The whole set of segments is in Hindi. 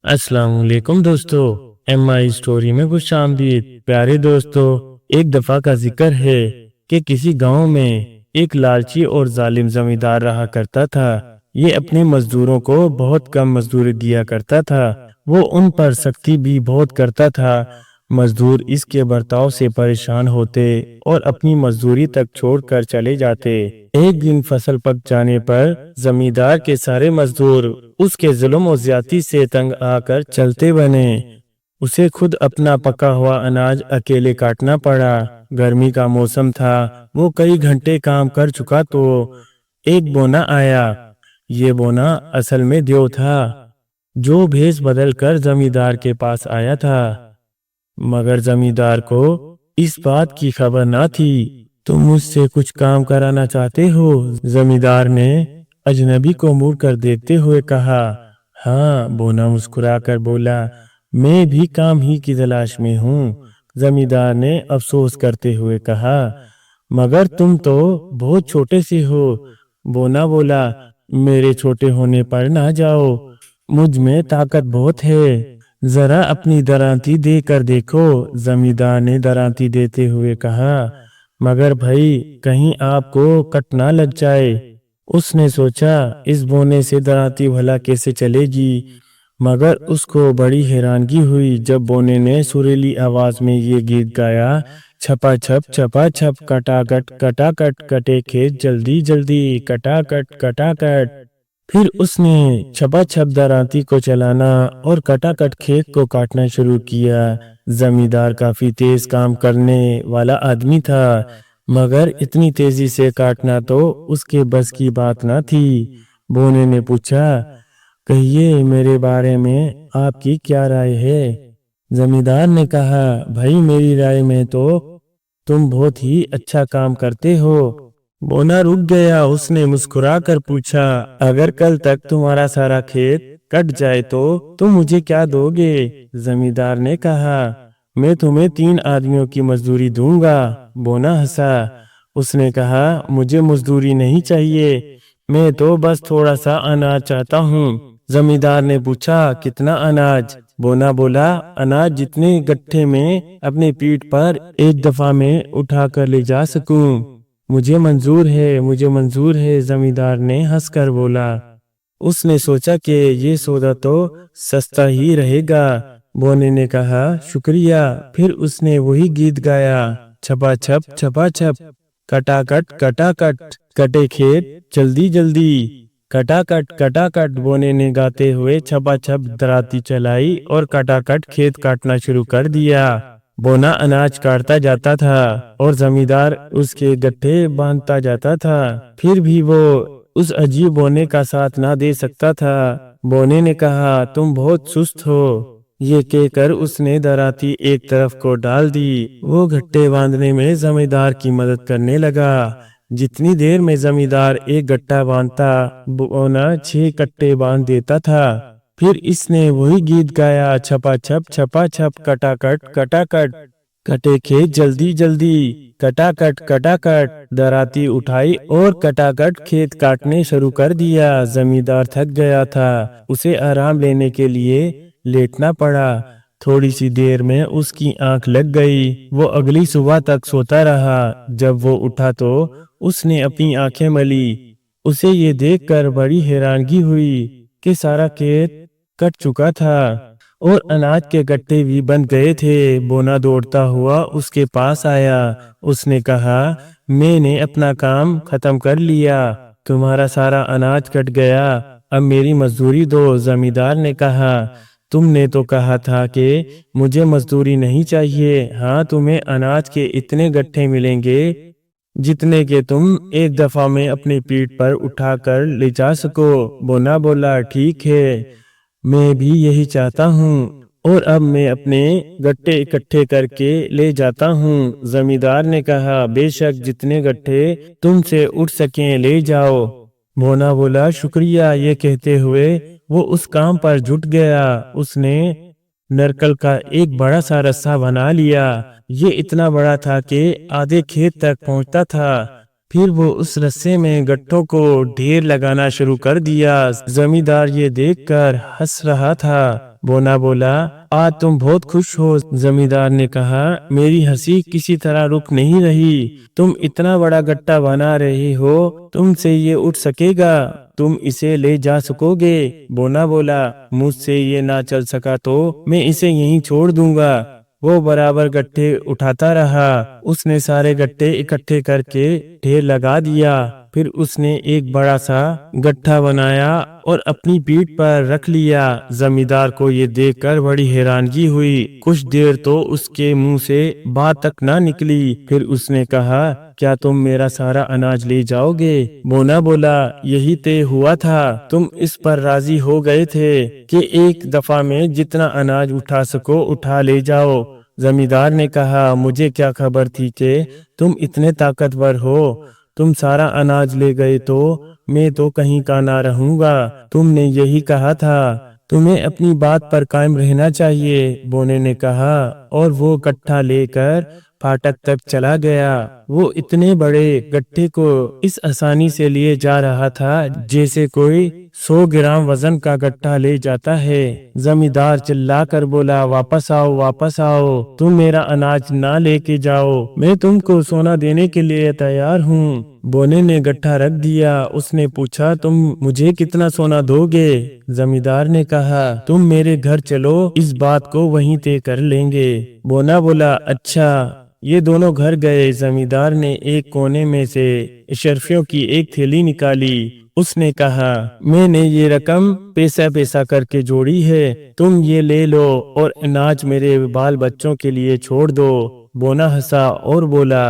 अस्सलाम वालेकुम दोस्तों, एमआई स्टोरी में खुशामदीद। प्यारे दोस्तों, एक दफा का जिक्र है कि किसी गांव में एक लालची और जालिम जमींदार रहा करता था। ये अपने मजदूरों को बहुत कम मजदूरी दिया करता था। वो उन पर सख्ती भी बहुत करता था। मजदूर इसके बर्ताव से परेशान होते और अपनी मजदूरी तक छोड़कर चले जाते। एक दिन फसल पक जाने पर जमींदार के सारे मजदूर उसके जुल्म और ज्यादती से तंग आकर चलते बने। उसे खुद अपना पका हुआ अनाज अकेले काटना पड़ा। गर्मी का मौसम था। वो कई घंटे काम कर चुका तो एक बोना आया। ये बोना असल में देव था, जो भेष बदल कर जमींदार के पास आया था। मगर जमींदार को इस बात की खबर न थी। तुम मुझसे कुछ काम कराना चाहते हो? जमींदार ने अजनबी को मुड़ कर देखते हुए कहा। हाँ, बोना मुस्कुराकर बोला, मैं भी काम ही की तलाश में हूँ। जमींदार ने अफसोस करते हुए कहा, मगर तुम तो बहुत छोटे से हो। बोना बोला, मेरे छोटे होने पर ना जाओ, मुझ में ताकत बहुत है। जरा अपनी दरांती दे कर देखो। जमींदार ने दरांती देते हुए कहा, मगर भाई, कहीं आपको कट ना लग जाए। उसने सोचा, इस बोने से दरांती भला कैसे चलेगी। मगर उसको बड़ी हैरानगी हुई जब बोने ने सुरीली आवाज में ये गीत गाया, छपा छप कटाकट कटाकट कटे खेत जल्दी जल्दी कटाकट कटाकट। फिर उसने छपा छप दरांती को चलाना और कटाकट खेत को काटना शुरू किया। जमींदार काफी तेज काम करने वाला आदमी था, मगर इतनी तेजी से काटना तो उसके बस की बात न थी। बोने ने पूछा, कहिए, मेरे बारे में आपकी क्या राय है? जमींदार ने कहा, भाई, मेरी राय में तो तुम बहुत ही अच्छा काम करते हो। बोना रुक गया। उसने मुस्कुराकर पूछा, अगर कल तक तुम्हारा सारा खेत कट जाए तो तुम मुझे क्या दोगे? जमींदार ने कहा, मैं तुम्हें 3 आदमियों की मजदूरी दूंगा। बोना हंसा। उसने कहा, मुझे मजदूरी नहीं चाहिए, मैं तो बस थोड़ा सा अनाज चाहता हूँ। जमींदार ने पूछा, कितना अनाज? बोना बोला, अनाज जितने गट्ठे में अपने पीठ पर एक दफा में उठा कर ले जा सकूं। मुझे मंजूर है, मुझे मंजूर है। जमींदार ने हंसकर बोला। उसने सोचा कि ये सौदा तो सस्ता ही रहेगा। बोने ने कहा, शुक्रिया। फिर उसने वही गीत गाया, छपा छप कटाकट कटाकट कटे खेत जल्दी जल्दी कटाकट कटाकट। बोने ने गाते हुए छपा छप दराती चलाई और कटाकट खेत काटना शुरू कर दिया। बोना अनाज काटता जाता था और जमींदार उसके गट्ठे बांधता जाता था। फिर भी वो उस अजीब बोने का साथ ना दे सकता था। बोने ने कहा, तुम बहुत सुस्त हो। ये कहकर उसने दराती एक तरफ को डाल दी। वो गट्ठे बांधने में जमींदार की मदद करने लगा। जितनी देर में जमींदार एक गट्टा बांधता, बोना 6 कट्टे बांध देता था। फिर इसने वही गीत गाया, छपा छप कटाकट कटाकट कटे खेत जल्दी जल्दी कटाकट कटाकट। दराती उठाई और कटाकट खेत काटने शुरू कर दिया। जमींदार थक गया था। उसे आराम लेने के लिए लेटना पड़ा। थोड़ी सी देर में उसकी आंख लग गई। वो अगली सुबह तक सोता रहा। जब वो उठा तो उसने अपनी आंखें मली। उसे ये देखकर बड़ी हैरानगी हुई कि सारा खेत कट चुका था और अनाज के गट्टे भी बंद गए थे। बोना दौड़ता हुआ उसके पास आया। उसने कहा, मैंने अपना काम खत्म कर लिया, तुम्हारा सारा अनाज कट गया, अब मेरी मजदूरी दो। जमींदार ने कहा, तुमने तो कहा था कि मुझे मजदूरी नहीं चाहिए। हाँ, तुम्हें अनाज के इतने गट्ठे मिलेंगे जितने के तुम एक दफा में अपनी पीठ पर उठाकर ले जा सको। बोना बोला, ठीक है, मैं भी यही चाहता हूँ और अब मैं अपने गट्टे इकट्ठे करके ले जाता हूँ। जमींदार ने कहा, बेशक, जितने गट्ठे तुमसे उठ सकें ले जाओ। बोना बोला, शुक्रिया। ये कहते हुए वो उस काम पर जुट गया। उसने नरकल का एक बड़ा सा रस्सा बना लिया। ये इतना बड़ा था कि आधे खेत तक पहुंचता था। फिर वो उस रस्से में गट्ठों को ढेर लगाना शुरू कर दिया। जमींदार ये देखकर हंस रहा था। बोना बोला, आज तुम बहुत खुश हो। जमींदार ने कहा, मेरी हंसी किसी तरह रुक नहीं रही। तुम इतना बड़ा गट्टा बना रहे हो, तुमसे ये उठ सकेगा? तुम इसे ले जा सकोगे? बोना बोला, मुझसे ये ना चल सका तो मैं इसे यहीं छोड़ दूंगा। वो बराबर गट्ठे उठाता रहा। उसने सारे गट्टे इकट्ठे करके ढेर लगा दिया। फिर उसने एक बड़ा सा गट्ठा बनाया और अपनी पीठ पर रख लिया। जमींदार को ये देखकर बड़ी हैरानगी हुई। कुछ देर तो उसके मुंह से बात तक ना निकली। फिर उसने कहा, क्या तुम मेरा सारा अनाज ले जाओगे? बोना बोला, यही तय हुआ था। तुम इस पर राजी हो गए थे कि एक दफा में जितना अनाज उठा सको उठा ले जाओ। जमींदार ने कहा, मुझे क्या खबर थी कि तुम इतने ताकतवर हो। तुम सारा अनाज ले गए तो मैं तो कहीं का ना रहूंगा। तुमने यही कहा था, तुम्हें अपनी बात पर कायम रहना चाहिए। बोने ने कहा और वो गट्ठा लेकर फाटक तक चला गया। वो इतने बड़े गट्ठे को इस आसानी से लिए जा रहा था जैसे कोई 100 ग्राम वजन का गट्ठा ले जाता है। जमींदार चिल्लाकर बोला, वापस आओ, वापस आओ, तुम मेरा अनाज ना लेके जाओ। मैं तुमको सोना देने के लिए तैयार हूँ। बोने ने गट्ठा रख दिया। उसने पूछा, तुम मुझे कितना सोना दोगे? जमींदार ने कहा, तुम मेरे घर चलो, इस बात को वहीं तय कर लेंगे। बोना बोला, अच्छा। ये दोनों घर गए। जमींदार ने एक कोने में से अशर्फियों की एक थैली निकाली। उसने कहा, मैंने ये रकम पैसा पैसा करके जोड़ी है, तुम ये ले लो और अनाज मेरे बाल बच्चों के लिए छोड़ दो। बोना हंसा और बोला,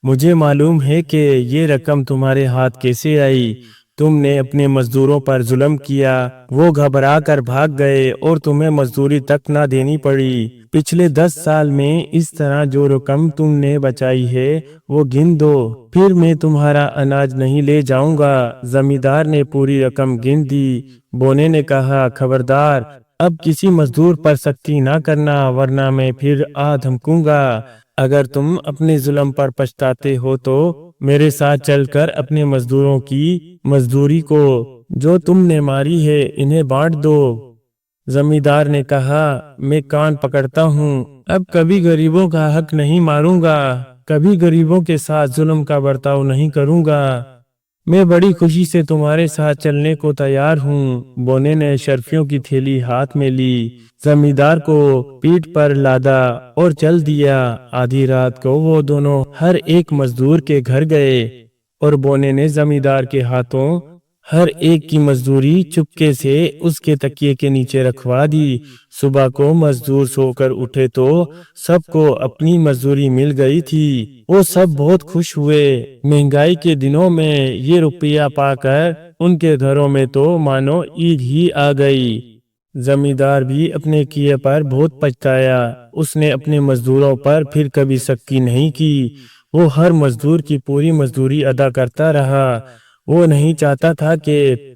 मुझे मालूम है कि ये रकम तुम्हारे हाथ कैसे आई। तुमने अपने मजदूरों पर जुल्म किया, वो घबरा कर भाग गए और तुम्हें मजदूरी तक ना देनी पड़ी। पिछले 10 साल में इस तरह जो रकम तुमने बचाई है वो गिन दो, फिर मैं तुम्हारा अनाज नहीं ले जाऊंगा। जमींदार ने पूरी रकम गिन दी। बोने ने कहा, खबरदार, अब किसी मजदूर पर सख्ती ना करना, वरना मैं फिर आ धमकूंगा। अगर तुम अपने जुल्म पर पछताते हो तो मेरे साथ चलकर अपने मजदूरों की मजदूरी को जो तुमने मारी है इन्हें बांट दो। जमींदार ने कहा, मैं कान पकड़ता हूँ, अब कभी गरीबों का हक नहीं मारूंगा, कभी गरीबों के साथ जुल्म का बर्ताव नहीं करूंगा। मैं बड़ी खुशी से तुम्हारे साथ चलने को तैयार हूँ। बोने ने शर्फियों की थैली हाथ में ली, जमींदार को पीठ पर लादा और चल दिया। आधी रात को वो दोनों हर एक मजदूर के घर गए और बोने ने जमींदार के हाथों हर एक की मजदूरी चुपके से उसके तकिए के नीचे रखवा दी। सुबह को मजदूर सोकर उठे तो सबको अपनी मजदूरी मिल गई थी। वो सब बहुत खुश हुए। महंगाई के दिनों में ये रुपया पाकर उनके घरों में तो मानो ईद ही आ गई। जमींदार भी अपने किए पर बहुत पछताया। उसने अपने मजदूरों पर फिर कभी सख्ती नहीं की। वो हर मजदूर की पूरी मजदूरी अदा करता रहा। वो नहीं चाहता था कि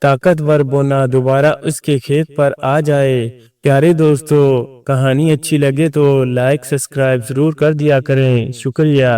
ताकतवर बोना दोबारा उसके खेत पर आ जाए। प्यारे दोस्तों, कहानी अच्छी लगे तो लाइक सब्सक्राइब जरूर कर दिया करें। शुक्रिया।